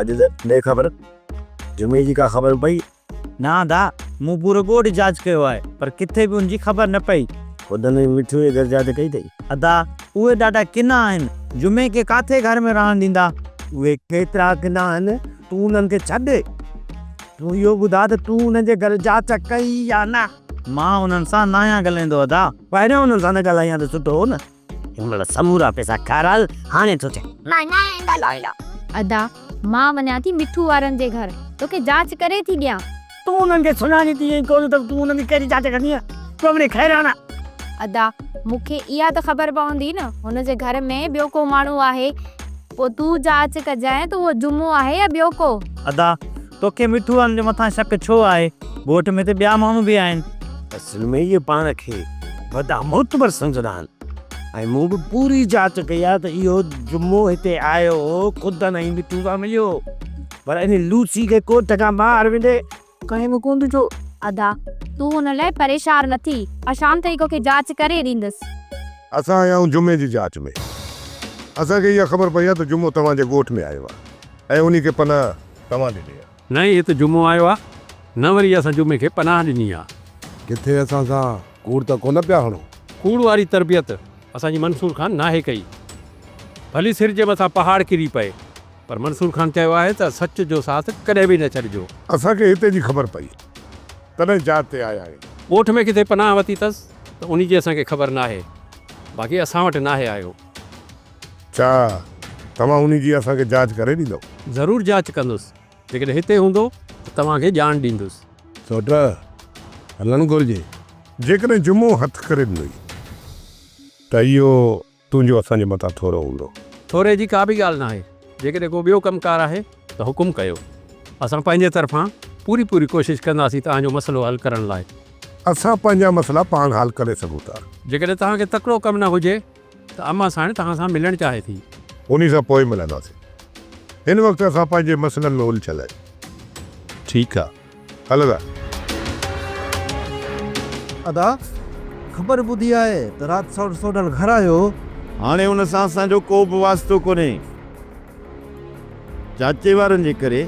साजिद ने ख़बर जुमे जी का ख़बर पई ना दा मूं पूरो ॻोठ जांच कयो आहे पर किथे बि उनजी ख़बर न पई। खुदने मिठू जे घर जांच कई अथई? अदा उहे ॾाढा किना आहिनि, जुमे के काथे घर में रहण ॾींदा। उहे केतिरा किना आहिनि, तूं उन्हनि खे छॾ। तूं इहो ॿुधा त तूं उन्हनि जे घर जांच कई या न? मां उन्हनि सां न आहियां ॻाल्हाईंदो अदा। पहिरियों उन्हनि सां न ॻाल्हायां त सुठो हो न। हिनमहिल समूरा पैसा खाराल, हाणे थो चए अदा मां वञा थी मिठू वारनि जे घर, तोखे जांच करे थी ॾियां। तूं उन्हनि खे सुञाणी थी कोन त तूं उन्हनि जी कहिड़ी जांच कंदी आहे? तूं अपने खैराना अदा मूंखे इहा त ख़बर पवंदी न हुन जे घर में ॿियो को माण्हू आहे, पोइ तूं जांच कजांइ त उहो जुमो आहे या ॿियो को। अदा तोखे मिठू वारनि जे मथां शक छो आहे? ॻोठ में त ॿिया माण्हू बि आहिनि। असल में इहे पाण खे वॾा मोतबर सम्झंदा आहिनि ऐं मूं बि पूरी जांच कई आहे त इहो जुमो हिते आयो ख़ुदि न मिठू सां मिलियो, पर इन लूसी खे कोर्ट खां ॿाहिरि वेंदे कंहिं बि कोन ॾिठो। अदा तूं हुन लाइ परेशान न थी, अशाम ताईं तोखे जांच करे ॾींदसि। असां आहियूं जुमे जी जांच में। असांखे इहा ख़बर पई आहे त जुमो तव्हांजे ॻोठ में आयो आहे ऐं उन खे पनाह तव्हां ॾिनी आहे। न इहे त जुमो आयो आहे, न वरी असां जुमे खे पनाह ॾिनी आहे। किथे असां सां कूड़ त कोन पिया हणो? कूड़ वारी तरबियत असांजी मंसूर खान नाहे कई। भली सिर जे मथां पहाड़ किरी पए, पर मंसूर खान चयो आहे त सच जो साथ कॾहिं बि न छॾिजो। असांखे हिते जी ख़बर पई तॾहिं जांच ते आया आहियूं। ॻोठ में किथे पनाह वरिती अथसि त उन जी असांखे ख़बर नाहे, बाक़ी असां वटि नाहे आयो। छा तव्हां उन जी असांखे जांच करे ॾींदव? ज़रूरु जांच कंदुसि, जेकॾहिं हिते हूंदो त तव्हांखे ॼाण ॾींदुसि। सोट हलणु घुरिजे। जेकॾहिं जुमो हथु करे ॾिनई त इहो तुंहिंजो असांजे मथां थोरो हूंदो। थोरे जी का बि ॻाल्हि न आहे। जेकॾहिं को ॿियो कमकार आहे त हुकुम कयो, असां पंहिंजे तरफ़ां पूरी कोशिशि कंदासीं तव्हांजो मसइलो हल करण लाइ। असां पंहिंजा मसइला पाण हल करे सघूं था। जेकॾहिं तव्हांखे तकिड़ो कमु न हुजे त अम्मा साण तव्हां सां मिलणु चाहे थी। उन सां पोइ मिलंदासीं। हिन वक़्तु असां पंहिंजे मसइलनि में उलझियल आहियूं। ठीकु आहे, हलंदा। अदा ख़बर ॿुधी आहे त राति सोडल घर आयो। हाणे हुन सां असांजो को बि वास्तो कोन्हे। चाचे वारनि जे करे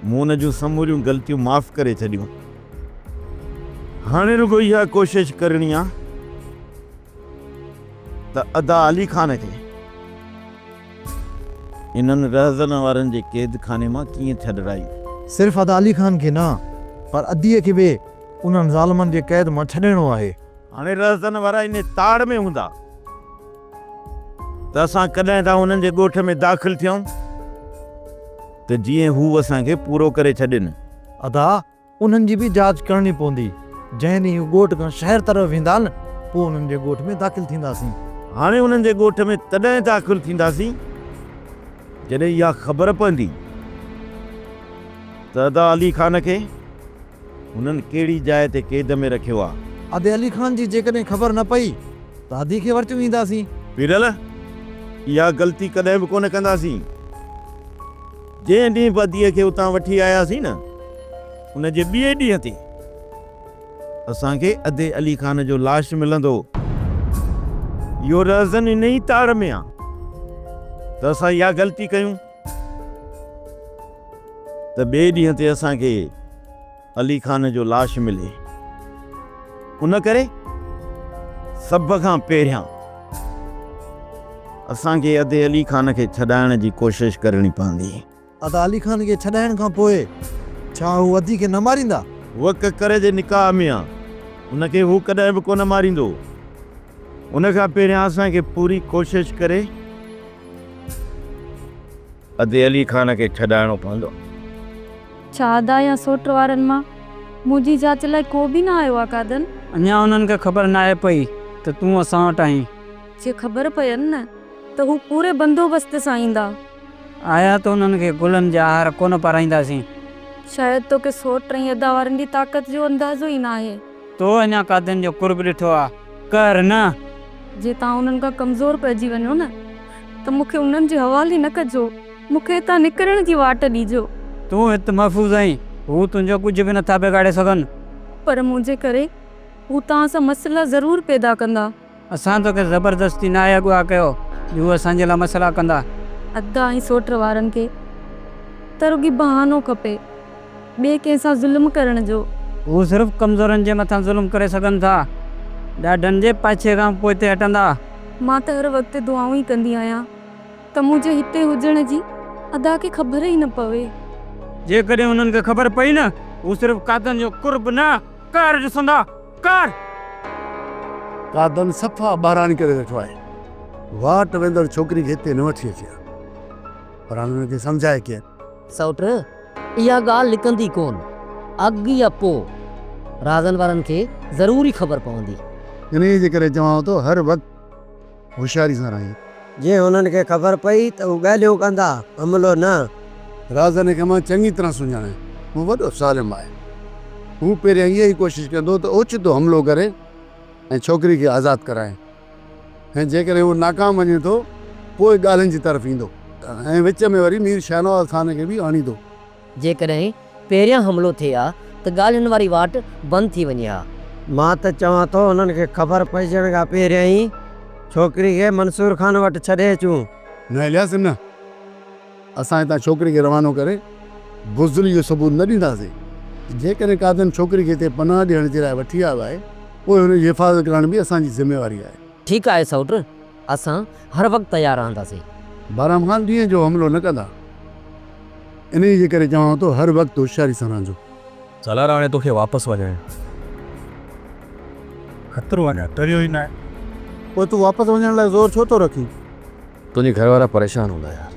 मूं हुन जूं समूरियूं ग़लतियूं माफ़ करे छॾियूं। हाणे रुगो इहा कोशिशि करणी आहे त अदा अली खान खे इन्हनि रहज़न वारनि जे क़ैद खाने मां कीअं छॾाई। सिर्फ़ अदा अली खान खे न पर अदीअ खे बि उन्हनि ज़ालमनि जे क़ैद मां छॾिणो आहे। हाणे रहज़न वारा इन ताड़ में हूंदा त असां कॾहिं था हुननि जे ॻोठ में दाख़िल थियूं त जीअं हू असांखे पूरो करे छॾनि। अदा उन्हनि जी बि जांच करणी पवंदी। जंहिं ॾींहुं हू ॻोठ खां शहर तरफ़ वेंदा न पोइ उन्हनि जे ॻोठ में दाख़िल थींदासीं। हाणे उन्हनि जे ॻोठ में तॾहिं दाख़िल थींदासीं जॾहिं इहा ख़बर पवंदी त अदा अली खान खे हुननि कहिड़ी जाइ ते क़ैद में रखियो आहे। अदे अली खान जी जेकॾहिं ख़बर न पई त अदी खे वरितियूं ईंदासीं। विरल इहा ग़लती कॾहिं बि कोन कंदासीं। जंहिं ॾींहुं बि अदीअ खे उतां वठी आयासीं न उन जे ॿिए ॾींहं ते असांखे अदे अली खान जो लाश मिलंदो। इहो रहज़न इन ई ताड़ में आहे त असां इहा ग़लती कयूं त ॿिए ॾींहं ते असांखे अली खान जो लाश मिले। उन करे सभ खां पहिरियां असांखे अदे अली खान खे छॾाइण जी कोशिशि करणी पवंदी। अदा अली खान खे छॾाइण खां पोइ छा हू अदी खे न मारींदा? वक़्त करे जे निकाह में आहे, उनखे हू कॾहिं बि कोन मारींदो। उन खां पहिरियां असांखे पूरी कोशिशि करे अदे अली खान खे छॾाइणो पवंदो। छा अदा या सोट वारनि मां मुंहिंजी जांच लाइ को बि न आयो आहे कादन? अञा उन्हनि खे ख़बर न आहे पई त तूं असां वटि आहीं। जे ख़बर पयनि न त हू पूरे बंदोबस्त सां ईंदा। आया त उन्हनि खे गुलनि जा हार कोन पाराईंदासीं। शायदि तोखे सोट ऐं अदा वारनि जी ताक़त जो अंदाज़ो ई न आहे। तो अञा कादन जो कुर्ब ॾिठो आहे, कर न। जे तव्हां उन्हनि खां कमज़ोर पइजी वञो न त मूंखे उन्हनि जे हवाले न कजो, मूंखे हितां निकिरण जी वाट ॾिजो। तूं हिते महफ़ूज़ आहीं, हू तुंहिंजो कुझु बि नथा बिगाड़े सघनि। पर मुंहिंजे करे हू तव्हां सां मसइला ज़रूरु पैदा कंदा। असां तोखे ज़बरदस्ती न आहे अॻुवाह कयो, हू असांजे लाइ मसइला कंदा। अदा ऐं सोट वारनि खे त रुॻी बहानो खपे ॿिए कंहिंसां ज़ुल्म करण जो। हू सिर्फ़ु कमज़ोरनि जे मथां ज़ुल्म करे सघनि था, ॾाढनि जे पाछे खां पोइ ते हटंदा। मां त हर वक़्तु दुआऊं ई कंदी आहियां त मुंहिंजे हिते हुजण जी अदा खे ख़बर ई न पवे। जेकॾहिं हुननि खे ख़बर पई न, हू सिर्फ़ु कादन जो कुर्ब न कर ॾिसंदा। कर कादन सफ़ा ॿाराणी करे वेठो आहे। वाट वेंदड़ छोकिरी खे हिते न वठी अचे, पर हाणे हुनखे सम्झाए कीअं। सौट इहा ॻाल्हि लिकंदी कोन, अॻु या पोइ राज़नि वारनि खे ज़रूरी ख़बर पवंदी। इन जे करे चवां थो हर वक़्तु होशियारी सां रही। जे हुननि खे ख़बर पई त हू ॻाल्हियूं कंदा, अमलो न। राज़न खे मां चङी तरह सुञाणे, हू वॾो ज़ालिम आहे। हू पहिरियां इहा ई कोशिशि कंदो त ओचितो हमिलो करे ऐं छोकिरी खे आज़ादु कराए, ऐं जेकॾहिं हू नाकाम वञे थो पोइ ॻाल्हियुनि जी तरफ़ ईंदो ऐं विच में वरी मीर शाहनवाज़ ख़ान खे बि आणींदो। जेकॾहिं पहिरियां हमिलो थिए हा त ॻाल्हियुनि वारी वाट बंदि थी वञे हा। मां त चवां थो हुननि खे ख़बर पइजण खां पहिरियां ई छोकिरी खे मंसूर खान वटि छॾे अचूं। न इलियास न, असां हितां छोकिरी खे रवानो करे बुज़दिली जो सबूत न ॾींदासीं। जेकॾहिं कादन छोकिरी खे हिते पनाह ॾियण जे लाइ वठी आयो आहे, पोइ हुनजी हिफ़ाज़त करण बि असांजी ज़िमेवारी आहे। ठीकु आहे सौट, असां हर वक़्तु तयारु रहंदासीं। बाराम ख़ान ॾींहं जो हमिलो न कंदा, इन जे करे चवां थो हर वक़्तु होशियारी सां रहंदो। सालार हाणे तोखे वापसि वञणु ख़तरो अञा टरियो ई न आहे। पोइ तूं वापसि वञण लाइ ज़ोर छो थो रखी? तुंहिंजे घर वारा परेशान हूंदा यार।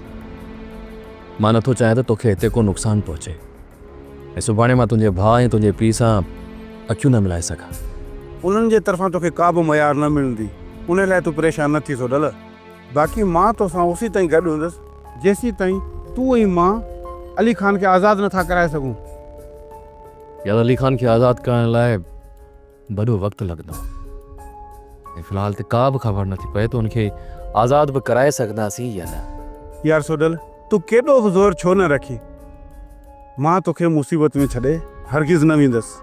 मां नथो चाहियां त तोखे हिते को नुक़सानु पहुचे, ऐं सुभाणे मां तुंहिंजे भाउ ऐं तुंहिंजे पीउ सां अखियूं न मिलाए सघां। उन्हनि जे तरफ़ां तोखे का बि मयार न मिलंदी, उन लाइ तूं परेशान न थी सो डल। बाक़ी मां तोसां उसी ताईं गॾु हूंदुसि जेसीं ताईं तूं ऐं मां अली ख़ान खे आज़ादु नथा कराए सघूं। यार अली ख़ान खे आज़ादु करण लाइ वॾो वक़्तु लॻंदो, ऐं फ़िलहाल त का बि ख़बर नथी पए त हुनखे आज़ादु बि कराए सघंदासीं या न। यार सोडल, तूं केॾो बि ज़ोर छो न रखी, मां तोखे मुसीबत में छॾे हरगिज़ न वेंदुसि।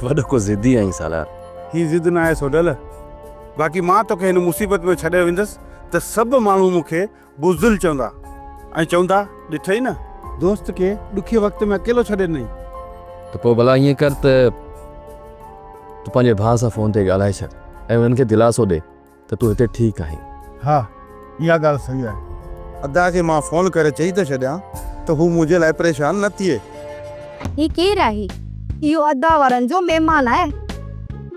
वॾो को ज़िदी आहीं सालार। ही ज़िद न आहे सोडल, बाक़ी मां तोखे हिन मुसीबत में छॾे वेंदुसि त सभु माण्हू मूंखे बुज़दिल चवंदा ऐं चवंदा ॾिठई न दोस्त खे ॾुखे वक़्त में अकेलो छॾे ॾिनई। त पोइ भला ईअं कर त तूं पंहिंजे भाउ सां फ़ोन ते ॻाल्हाए छॾ ऐं उन्हनि खे दिलासो ॾे त तूं हिते ठीकु आहीं। हा, इहा ॻाल्हि सही आहे। अदा खे मां फ़ोन करे चई थो छॾियां त हू मुंहिंजे लाइ परेशान न थिए। ही केरु आहे? इहो अदा वारनि जो महिमान आहे।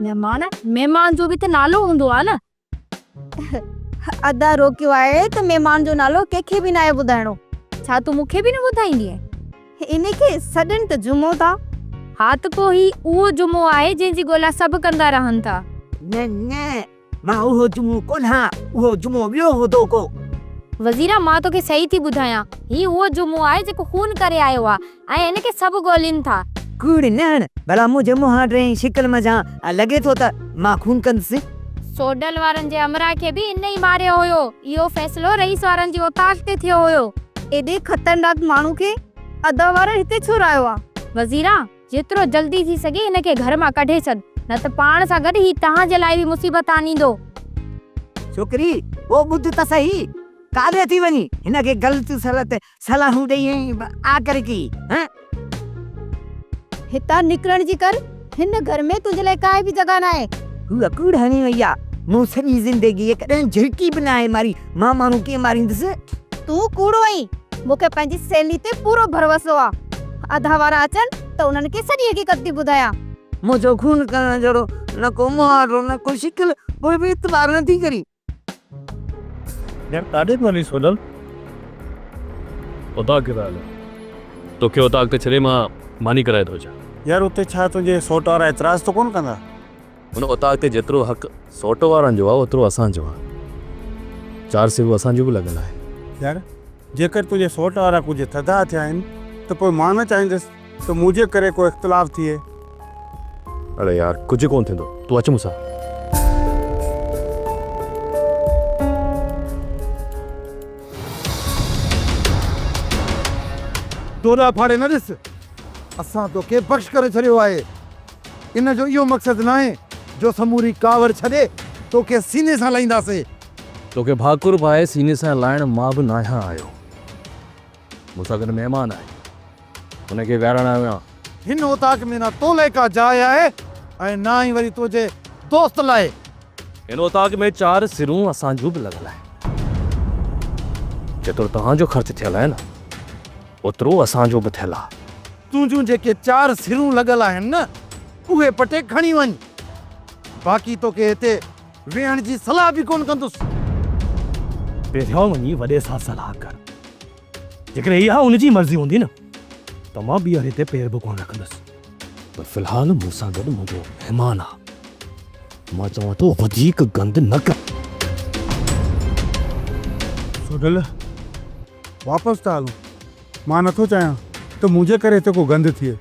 महिमान जो बि त नालो हूंदो आहे न। अदा रोकियो आहे त महिमान जो नालो कंहिंखे बि न आहे ॿुधाइणो। छा तूं मूंखे बि न ॿुधाईंदी? इनखे सॾनि त जुमो था। हा त पोइ ही उहो जुमो आहे जंहिंजी ॻोल्हा सभु कंदा रहनि था। न न, मां उहो जुमो कोन हा, उहो जुमो ॿियो हूंदो को। वज़ीरा, मां तोखे सही थी ॿुधायां, ही उहो जुमो आहे जेको खून करे आयो आहे ऐं हिनखे सभु ॻोल्हिनि था। कूड़ न, भला मुंहिंजे मुंहं टे शिकल मज़ा लॻे थो त मां खून कंदुसि। सोडल वारनि जे अमरा खे बि इन ई मारियो हुयो। इहो फ़ैसिलो रईस वारनि जी औताक ते थियो हुयो। एॾे ख़तरनाक माण्हू खे अदा वारनि हिते छो रायो आहे? वज़ीरा, जेतिरो जल्दी थी सघे हिनखे घर मां कढे छॾ, न त पाण सां गॾु ही तव्हांजे लाइ बि मुसीबत आनींदो। छोकिरी, वो ॿुध त सही, काॾे थी वञी? हिनखे ग़लति सलाहूं ॾेई आ करे की हितां निकिरण जी कर। हिन घर में तुंहिंजे लाइ काई बि जॻह न आहे। उहा कूड़ हणी वई आहे। मूं सॼी ज़िंदगी कॾहिं झिड़की बि न आहे मारी। मां माण्हू कीअं मारींदुसि? तूं कूड़ो आहीं। मूंखे पंहिंजी सहेली ते पूरो भरोसो आहे। अधा वारा अचनि त उन्हनि खे सॼी हक़ीक़त थी ॿुधायां। मुंहिंजो खून करण जहिड़ो न को मुहारो न को शिकिल, कोई बि इतबार नथी करी। यार ॾाढे वञी सोडल। उताक किथे हलो? तोखे उताक ते छॾे मां मानी कराए थो अचां। यार उते छा तुंहिंजे सोट वारा एतिराज़ तो कोन कंदा? हुन उताक ते जेतिरो हक़ सोट वारनि जो आहे ओतिरो असांजो आहे। 4 सिरूं असांजो बि लॻल आहे। यार जेकर तुंहिंजे सोट वारा कुझु थधा थिया आहिनि त पोइ मां न चाहींदुसि त मुंहिंजे करे को इख़्तिलाफ़ थिए। अरे यार कुझु कोन थींदो, तूं अच मूंसां। दोरा फाड़े न ॾिस, असां तोखे बख़्श करे छॾियो आहे। इन जो इहो मक़सदु न आहे जो समूरी कावर छॾे तोखे सीने सां लाहींदासीं। तोखे भाकुर पाए सीने सां लाइण मां बि न आहियां आयो। मूंसां गॾु महिमान आहे हुनखे विहारण आयो आहियां। हिन उताक में ना तोले का जाइ आहे ऐं ना ई वरी तुंहिंजे दोस्त लाइ। हिन उताक में 4 सिरूं असांजो बि लॻल आहे। जेतिरो तव्हांजो ख़र्च थियल आहे न ओतिरो असांजो बि थियल आहे। तुंहिंजूं जेके 4 सिरूं लॻल आहिनि न उहे पटे खणी वञ। बाक़ी तोखे हिते वेहण जी सलाह बि कोन कंदुसि। पहिरियों वञी वॾे सां सलाह कर। जेकॾहिं इहा उनजी मर्ज़ी हूंदी न त मां ॿीहर हिते पेर बि कोन रखंदुसि। पर फ़िलहाल मूंसां गॾु मुंहिंजो महिमान आहे। मां चवां थो वधीक गंद न कर। सोडल वापसि था हलूं। मां नथो चाहियां त मुंहिंजे करे हिते को गंद थिए।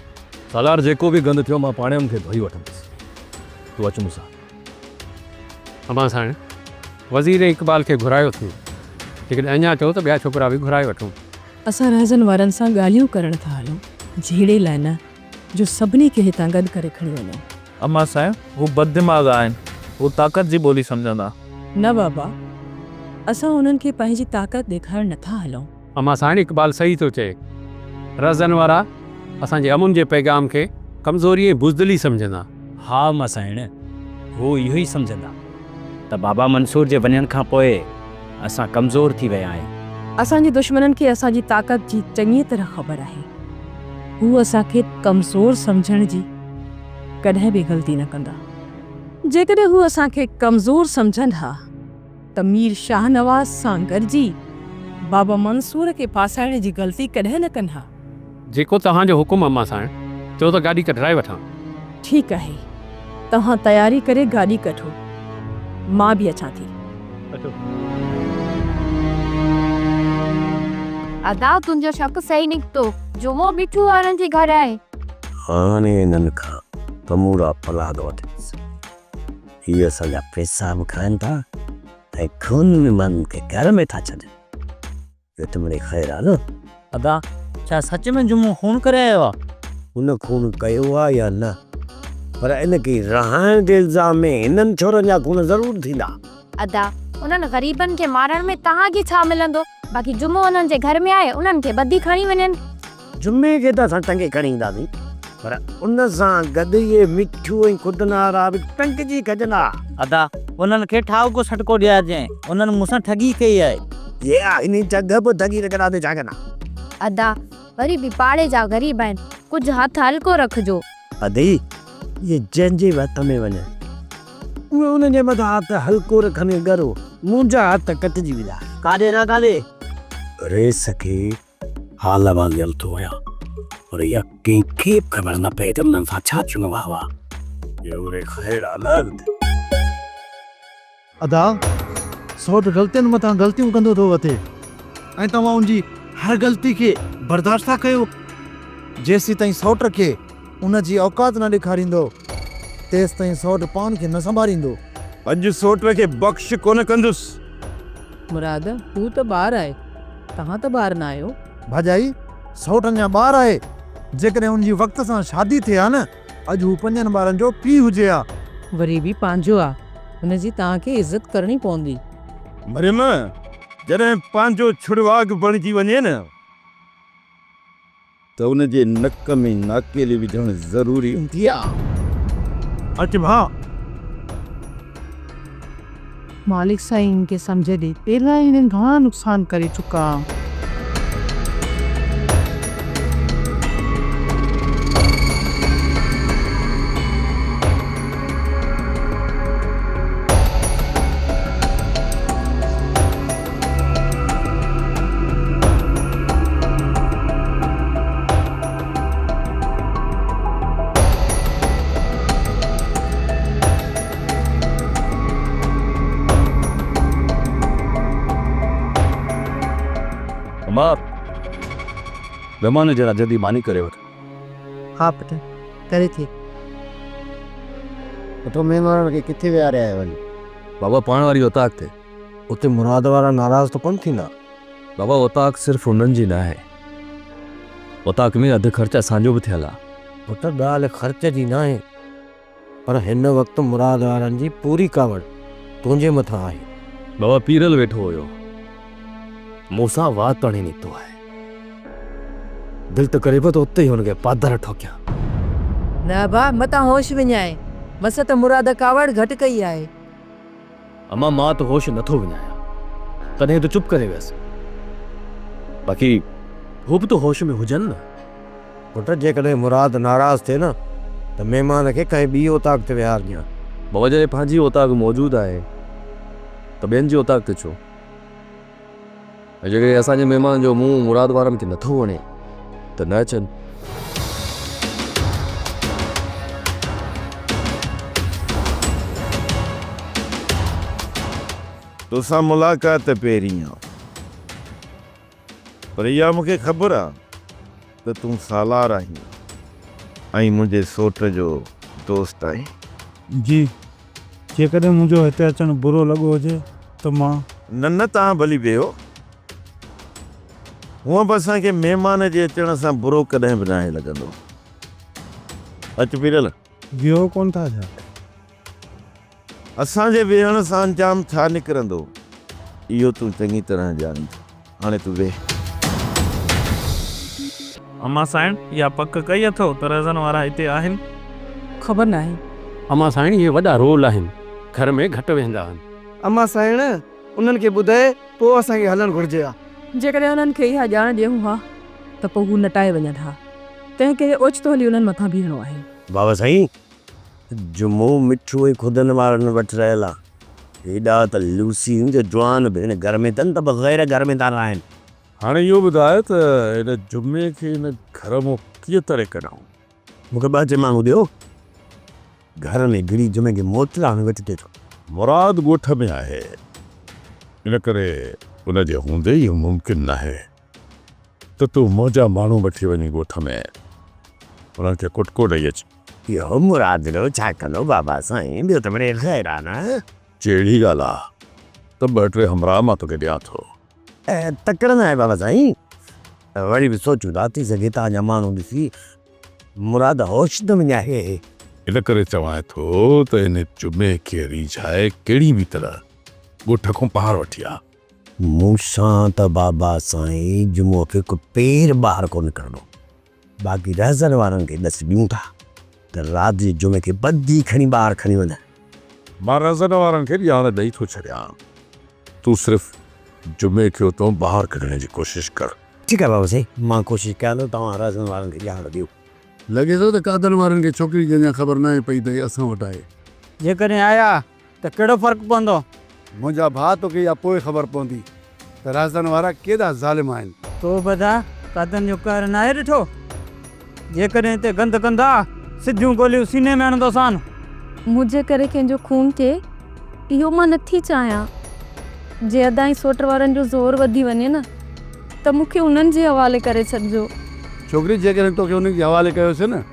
सालार जेको बि गंद थियो मां पाणे हुनखे धोई वठंदुसि। तूं अच मूंसां। अमां साण वज़ीर इक़बाल खे घुरायो थियो। जेकॾहिं अञा चओ त ॿिया छोकिरा बि घुराए वठूं। असां राज़न वारनि सां ॻाल्हियूं करण था हलूं जहिड़े लाइ न जो सभिनी खे हितां गॾु करे खणी वञूं। अम्मा साहिब हू बददिमाग़ आहिनि। हू ताक़त जी ॿोली सम्झंदा। न बाबा, असां उन्हनि खे पंहिंजी ताक़त ॾेखारण नथा हलूं। अमां साण इक़बाल सही थो चए। रज़न वारा असांजे अमुन जे पैगाम खे कमज़ोरी ऐं बुज़दिली सम्झंदा। हा मसाइण हू इहो ई सम्झंदा त बाबा मंसूर जे वञण खां पोइ असां कमज़ोर थी विया आहियूं। असांजे दुश्मननि खे असांजी ताक़त जी चङी तरह ख़बर आहे। हू असांखे कमज़ोर सम्झण जी कॾहिं बि ग़लती न कंदा। जेकॾहिं हू असांखे कमज़ोर सम्झंदा त मीर शाहनवाज़ सां गॾिजी बाबा मंसूर खे फासाइण जी ग़लती कॾहिं न कंदा। जेको तव्हांजो हुकुम अमां साण चओ त गाॾी कढाए वठां। ठीकु आहे, तव्हां तयारी करे गाॾी कढो। मां बि अचां थी। अदा तुंहिंजो शक सही निकितो। जुमो मिठू वारनि जे घर आहे। हाणे हिननि खां तमूरा फलाद वठिस। हीअ सॼा पैसा बि खाइनि था ऐं खून मन खे घर में था छॾनि। इहो त मुंहिंजी ख़ैरु आहे न। अदा छा सच में जुमो खून करे आयो आहे? हुन खून कयो आहे या न, पर इनखे रहाइण जे इल्ज़ाम में हिननि छोरनि जा खून ज़रूरु थींदा। अदा उन्हनि ग़रीबनि खे मारण में तव्हांखे छा मिलंदो? बाक़ी जुमो उन्हनि जे घर में आहे, उन्हनि खे ॿधी खणी वञनि। जुमे खे त असां टंगे खणी ईंदासीं, पर उन सां गॾु इहे मिठू ऐं खुदनारा बि टंगजी कजंदा। अदा उन्हनि खे ठाहको सटको ॾियाजांइ। उन्हनि मूंसां ठगी कई आहे। इन जॻह बि ठगी रखंदा त छा कंदा? अदा वरी बि पाड़े जा ग़रीब आहिनि, कुझु हथ हल्को रखिजो। अदी ये जंहिंजे हथ में वञे उहे उन्हनि जे मथां हथ हल्को रखनि करो। मुंहिंजा हथ कटिजी विया। काॾे न काॾे रेस खे हाल वांगुरु थो हुया, पर इहा कंहिंखे बि ख़बर न पए त उन्हनि सां छा थियो हुआ। ख़ैरु आहे न। अदा सौट ग़लतियुनि मथां ग़लतियूं कंदो थो वठे ऐं तव्हां उनजी हर ग़लती खे बर्दाश्त था कयो। जेसीं ताईं सौट खे उनजी औकात न ॾेखारींदो तेसि ताईं सौट पान खे न संभालींदो। अॼु सौट खे बख़्श कोन कंदुसि। मुराद हू त ॿार आहे, तव्हां त ॿार न आहियो। भाॼाई सौट अञा ॿार आहे। जेकॾहिं उनजी वक़्त सां शादी थिए हा न अॼु हू 5 ॿारनि जो पीउ हुजे हा। वरी बि पंहिंजो आहे, हुनजी तव्हांखे इज़त करणी पवंदी। मरियम जॾहिं पंहिंजो छुड़वाग बणिजी वञे न त उनजे नक में नाकेली विझणु ज़रूरी हूंदी आहे। अच भाउ मालिक साईं खे सम्झ ॾे। पहिरियां हिननि घणा नुक़सान करे चुका। महिमान जरा जल्दी मानी करे वठ। हा पुट करे थी। तो महिमाननि खे किथे विहारिया आहियो वञी? बाबा पाण वारी उताक ते। उते मुराद वारा नाराज़ तो कोन थींदा? बाबा उताक सिर्फ़ उन्हनि जी न आहे। उताक में अधु ख़र्च असांजो बि थियल आहे। पुट ॻाल्हि ख़र्च जी न आहे, पर हिन वक़्तु मुराद वारनि जी पूरी कावड़ तुंहिंजे मथां आहे। बाबा पीरल वेठो हुयो, मूंसां वात ताणी निकितो आहे। दिल त करे पियो त उते ई हुनखे पादर ठोकियां। न भाउ मतां होश विञाए, मस त मुराद कावड़ घटि कई आहे। अम्मा मां त होश नथो विञायां, तॾहिं त चुप करे वियसि। बाक़ी हू बि त होश में हुजनि न। पुट जेकॾहिं मुराद नाराज़ थिए न त महिमान खे कंहिं ॿी ओताक ते विहार ॾियां। बाबा जॾहिं पंहिंजी ओताक मौजूदु आहे त ॿियनि जी ओताक ते छो? ऐं जेकॾहिं असांजे महिमान जो मुंहुं मुराद वारनि खे नथो वणे त न अचनि। तोसां मुलाक़ात पहिरीं आहे, पर इहा मूंखे ख़बर आहे त तूं सालार आहीं ऐं मुंहिंजे सोट जो दोस्त आहीं। जी, जेकॾहिं मुंहिंजो हिते अचणु बुरो लॻो हुजे त मां न तव्हां भली वियो। हूअं बि असांखे महिमान जे अचण सां बुरो कॾहिं बि नाहे लॻंदो। अच पीरल, वियो कोन था छा? असांजे वेहण सां अंजाम छा निकिरंदो इहो तूं चङी तरह ॼाणी। हाणे तूं वेह। अम्मा साइण इहा पक कई अथव त रज़न वारा हिते आहिनि? ख़बर न आहे। अम्मा साईं इहे वॾा रोल आहिनि, घर में घटि वेंदा आहिनि। अम्मा साइण उन्हनि खे ॿुधाए पोइ असांखे हलणु घुरिजे हा। जेकॾहिं उन्हनि खे इहा ॼाण ॾियूं हा त पोइ हू नटाए वञनि हा। तंहिं करे ओचितो हली उन्हनि मथां बीहणो आहे। बाबा साईं, जुमो मिठो ऐं खुदनि वारनि वटि रहियल आहे। हेॾा त लूसियूं जो जवान भेण घर में अथनि त बग़ैर घर में था रहनि। हाणे इहो ॿुधाए त हिन जुमे खे हिन घर मां कीअं तरे कढूं? मूंखे ॿ टे माण्हू ॾियो। घर में गिड़ी जुमे खे मोतलान वठी थिए थो। मुराद ॻोठ में आहे, इन करे उनजे हूंदे इहो मुमकिन न आहे त तूं मुंहिंजा माण्हू वठी वञी ॻोठ में उन्हनि खे कुटको ॾेई अच। इहो मुराद जो छा कंदो बाबा साईं? ॿियो त मिड़े ख़ैरु आहे न। जहिड़ी ॻाल्हि आहे त ॿ टे हमराह मां तोखे ॾियां थो। ऐं तकड़ न आहे बाबा साईं। वरी बि सोचूं था थी सघे तव्हांजा माण्हू ॾिसी मुराद होश त विञाए। इन करे चवां थो त इन जुमे खे रिझाए कहिड़ी बि तरह ॻोठ खां ॿाहिरि वठी आ। मूंसां त बाबा साईं जुमो खे को पेर ॿाहिरि कोन करिणो। बाक़ी रहज़न वारनि खे ॾस ॾियूं था त राति जे जुमे खे बदी खणी ॿाहिरि खणी वञनि। मां रहज़न वारनि खे ॼाण ॾेई थो छॾियां, तूं सिर्फ़ु जुमे खे उतां ॿाहिरि कढण जी कोशिशि कर। ठीकु आहे बाबा साईं, मां कोशिशि कयां थो। तव्हां रहज़न वारनि खे ॼाण ॾियो। लॻे थो त कादर वारनि खे छोकिरी खे अञा ख़बर न आहे पई त इहा असां वटि आहे। जेकॾहिं आया त कहिड़ो फ़र्क़ु पवंदो? मुंहिंजा भाउ तोखे इहा पोइ ख़बर पवंदी त राज़न वारा केॾा ज़ालिम आहिनि। तो बता कादन जो कहर न आहे ॾिठो? जेकॾहिं हिते गंद कंदा सिधियूं गोलियूं सीने में हणंदोसान। मुंहिंजे करे कंहिंजो खून थिए इहो मां नथी चाहियां। जे अदाई सोट वारनि जो ज़ोर वधी वञे न त मूंखे उन्हनि जे हवाले करे छॾिजो। छोकिरी जेकॾहिं तोखे उन्हनि जे हवाले कयोसीं न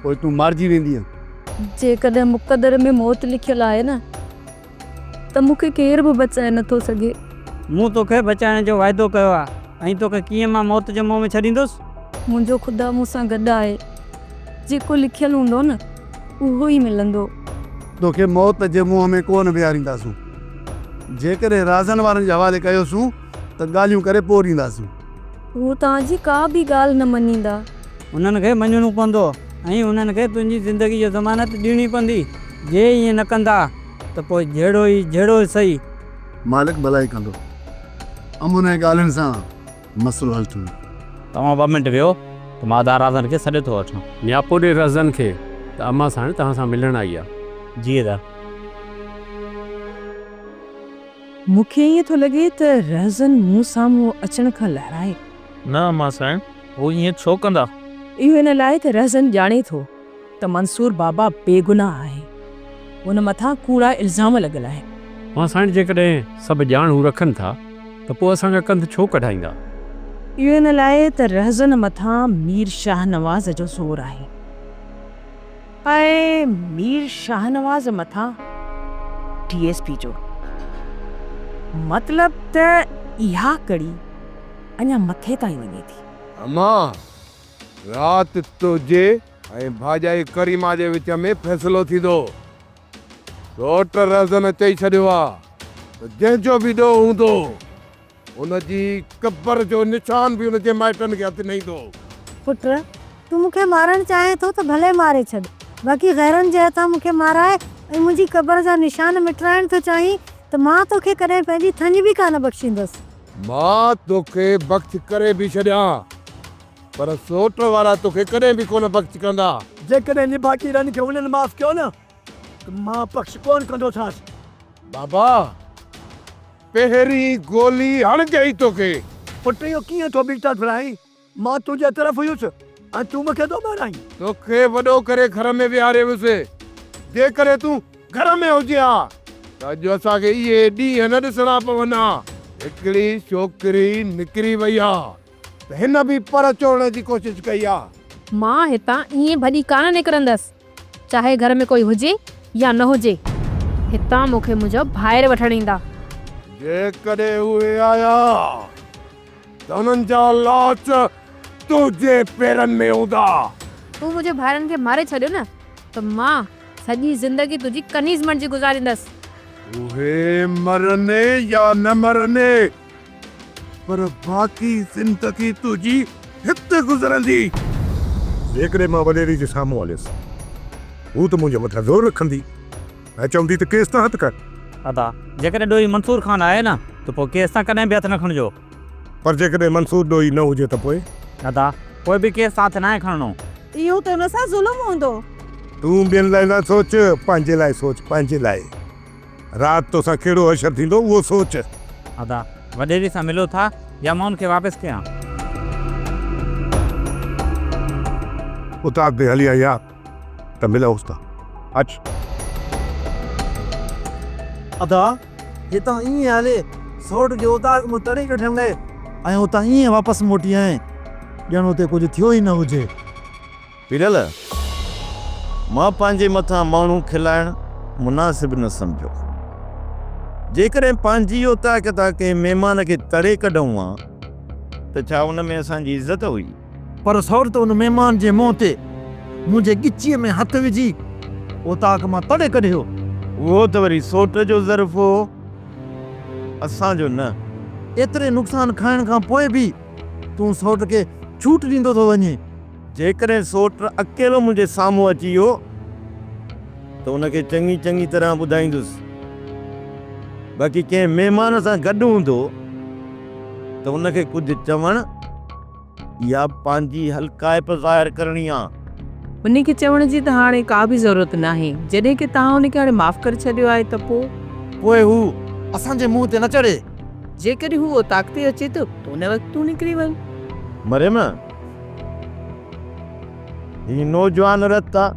पोइ तूं मारिजी वेंदीअ। जेकॾहिं मुक़दर में मौत लिखियलु आहे न त मूंखे केर बि बचाए नथो सघे। मूं तोखे बचाइण जो वाइदो कयो आहे ऐं तोखे कीअं मां मौत जे मुंहं में छॾींदुसि? मुंहिंजो ख़ुदा मूंसां गॾु आहे। जेको लिखियलु हूंदो न उहो ई मिलंदो। तोखे मौत जे मुंहं में कोन विहारींदासूं। जेकॾहिं राज़न वारनि जे हवाले कयोसीं त ॻाल्हियूं करे पोइ ॾींदासीं। उहो तव्हांजी का बि ॻाल्हि न मञींदा। उन्हनि खे मञणो पवंदो ऐं उन्हनि खे तुंहिंजी ज़िंदगी जो ज़मानत ॾियणी पवंदी। जे ईअं न कंदा त पोइ जहिड़ो ई सही मालिक भलाई कंदो। अमुन ऐं ॻाल्हियुनि सां मसइलो हल थींदो। तव्हां 2 मिंट वियो त मां राज़न खे सॾे थो वठां। नियापो ॾे रज़न खे त अम्मा साईं तव्हां सां मिलण आई आहे। जी अदा। मूंखे ईअं थो लॻे त रहज़न मूं साम्हूं अचण खां लहराए। न अम्मा साईं, हू ईअं छो कंदा? इहो इन लाइ त रहज़न ॼाणे थो त मंसूर बाबा बेगुनाह आहे। हुन मथां कूड़ा इल्ज़ाम लॻल आहे। अम्मा साईं जेकॾहिं सभु ॼाण हू रखनि था त पोइ असांजा कंध छो कढाईंदा? इहो इन लाइ त रहज़न मथां मीर शाहनवाज़ जो ज़ोर आहे ऐं मीर शाहनवाज़ मथां DSP जो। मतलब त इहा कड़ी अञा मथे ताईं वञे थी। अम्मा राति तुंहिंजे ऐं भाॼाई करीमा जे विच में फ़ैसिलो थींदो। सोट रज़न चई छॾियो आहे त जंहिंजो बि ॾोह हूंदो उनजी कब्र जो निशान बि उनजे माइटनि खे हथु न ईंदो। पुट तू मूंखे मारण चाहे थो त भले मारे छॾ, बाक़ी गैरनि जे हथां मूंखे माराए ऐं मुंहिंजी क़बर जा निशान मिटाइण थो चाहीं त मां तोखे कॾहिं पंहिंजी थञ बि कान बख़्शींदसि। मां तोखे बख़्श करे बि छॾियां, पर सोट वारा तोखे कॾहिं बि कोन बख़्श कंदा। जेकॾहिं निभाकीरनि खे उन्हनि माफ़ कयो न त मां बख़्श कोन कंदोसांसि। बाबा पहिरीं गोली हणजे ई तोखे। पुट इहो कीअं थो बीठा फिराई? मां तुंहिंजे तरफ़ हुयुसि ऐं तूं मूंखे थो माराई। तोखे वॾो करे घर में विहारे हुयुसि, जेकॾहिं तूं घर में हुजे हा त अॼु असांखे इहे ॾींहं न ॾिसणा पवंदा। हिकिड़ी छोकिरी निकिरी वई आहे त हिन बि पर चोड़ण जी कोशिशि कई आहे। मां हितां ईअं भॼी कान निकिरंदसि, चाहे घर में कोई हुजे या न हुजे। हितां मूंखे मुंहिंजो ॿाहिरि वठणु ईंदा। जेकॾहिं उहे आया त उन्हनि जा लाश तुंहिंजे पेरनि में हूंदा। तूं मुंहिंजे भाइरनि खे मारे छॾियो न त मां सॼी ज़िंदगी तुंहिंजी कनीज़ मर्जी गुज़ारींदसि। उहे मरने या न मरने, पर बाक़ी ज़िंदगी तुंहिंजी हिते गुज़रंदी। जेकॾहिं मां वॾेरी जे साम्हूं हलियसि, हू त मुंहिंजे मथां ज़ोर रखंदी ऐं चवंदी त केस तां हथु कर। अदा जेकॾहिं ॾोही मंसूर खान आहे न त पोइ केस तां कॾहिं बि हथु न खणिजो। पर जेकॾहिं मंसूर ॾोही न हुजे त पोइ? अदा पोइ बि केस तां हथु न आहे खणणो। इहो त हुन सां ज़ुल्म हूंदो। तूं ॿियनि लाइ न सोच, पंहिंजे लाइ सोच। पंहिंजे लाइ राति तोसां कहिड़ो असरु थींदो उहो सोच। अदा वॾेरी सां मिलो था या मां उनखे वापसि कयां? उताक ते हली आई आहे त मिलूंसि था। अच। अदा हितां ईअं हले सोट जे उताक में तड़ी कठंदे ऐं उतां ईअं वापसि मोटी आए ॼण हुते कुझु थियो ई न हुजे। पीरल, मां पंहिंजे मथां माण्हू खिलाइण मुनासिब न सम्झो। जेकॾहिं पंहिंजी उताक तां कंहिं महिमान खे तरे कढूं हा त छा उन में असांजी इज़त हुई? पर सौर त उन महिमान जे मुंहं ते मुंहिंजे गिचीअ में हथु विझी उताक मां तड़े कढियो। उहो त वरी सोट जो ज़र्फ़ हो, असांजो न। एतिरे नुक़सान खाइण खां पोइ बि तूं सौट खे छूट ॾींदो थो वञे। जेकॾहिं सोट अकेलो मुंहिंजे साम्हूं अची वियो त उनखे चङी चङी तरह ॿुधाईंदुसि। बाक़ी कंहिं महिमान सां गॾु हूंदो त उनखे कुझु चवण या पंहिंजी हल्काइप ज़ाहिर करणी आहे। उनखे चवण जी त हाणे का बि ज़रूरत नाहे। जॾहिं की तव्हां उनखे हाणे माफ़ करे छॾियो आहे त पोइ हू असांजे मुंहं ते न चढ़े। जेकॾहिं हू उताक ते अचे थो त उन वक़्तु तूं निकिरी वञ। मरियम, ही नौजवान रत आहे,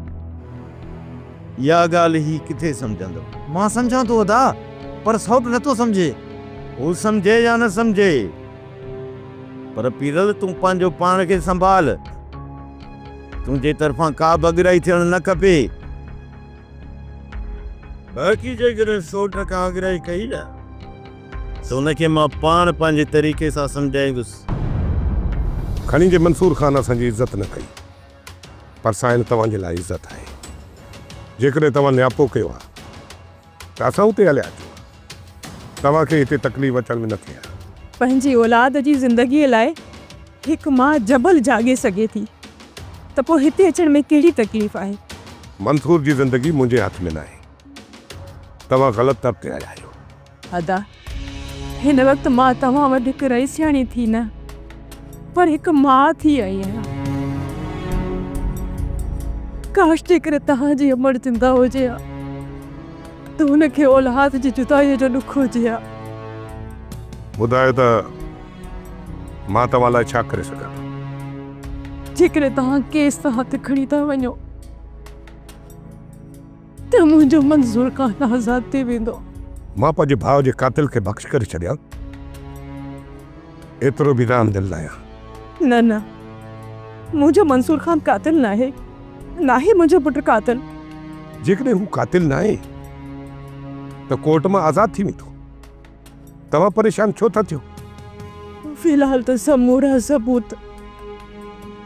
इहा ॻाल्हि ही किथे सम्झंदो? मां सम्झां थो अदा, पर सौट नथो सम्झे। हू सम्झे या न सम्झे, पर पीरल तूं पंहिंजो पाण खे संभाल। तुंहिंजे तरफ़ां का बि अॻिराई थियणु न खपे। बाक़ी जेकॾहिं सोट खां अॻिराई कई न त उनखे मां पाण पंहिंजे तरीक़े सां सम्झाईंदुसि। खणी जे मंसूर खान असांजी इज़त न कई, पर साईं तव्हांजे लाइ इज़त आहे। जेकॾहिं तव्हां नियापो कयो आहे त असां उते हलिया अचूं। तव्हांखे हिते तकलीफ़ अचण में न थिए। पंहिंजी औलाद जी ज़िंदगीअ लाइ हिकु मां जबल जागे सघे थी त पोइ हिते अचण में कहिड़ी तकलीफ़ आहे? मंसूर जी ज़िंदगी मुंहिंजे हथ में न आहे। तव्हां ग़लति तरफ़ ते आया आहियो। अदा हिन वक़्तु मां तव्हां वटि हिकु रईसियाणी थी न, पर हिकु माउ थी आई आहियां। काश जेकर तव्हांजी अमर जिंदा हुजे हा त हुनखे औलाद जी जुदाईअ जो ॾुख हुजे हा। ॿुधायो त मां तव्हां लाइ छा करे सघां? जेकर तव्हां केस तां हथु खणी था वञो त मुंहिंजो मंज़ूर खान आज़ाद थी वेंदो। मां पंहिंजे भाउ जे कातिल खे बख़्श करे छॾियां, एतिरो बि राम दिल न आहियां। न न, मुंहिंजो मंसूर खान कातिल नाहे, नाहे मुंहिंजो पुटु कातिल। जेकॾहिं हू कातिल न आहे त कोर्ट मां आज़ाद थी वेंदो। तव्हां परेशान छो था थियो? फ़िलहाल त समूरा सबूत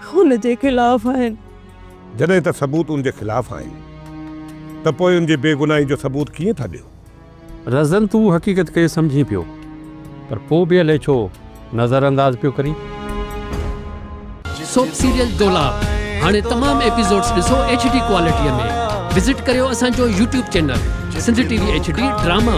हुन जे ख़िलाफ़ आहिनि। जॾहिं त सबूत उनजे ख़िलाफ़ आहिनि त पोइ उनजे बेगुनाही जो सबूत कीअं था ॾियो? रज़न तूं हक़ीक़त खे सम्झी पियो, पर पोइ बि हले छो नज़रअंदाज़ पियो करी। सोप सीरियल डोलाप हाणे तमाम एपिसोड्स ॾिसो HD क्वालिटीअ में। विज़िट करियो असांजो YouTube channel Sindh TV HD drama.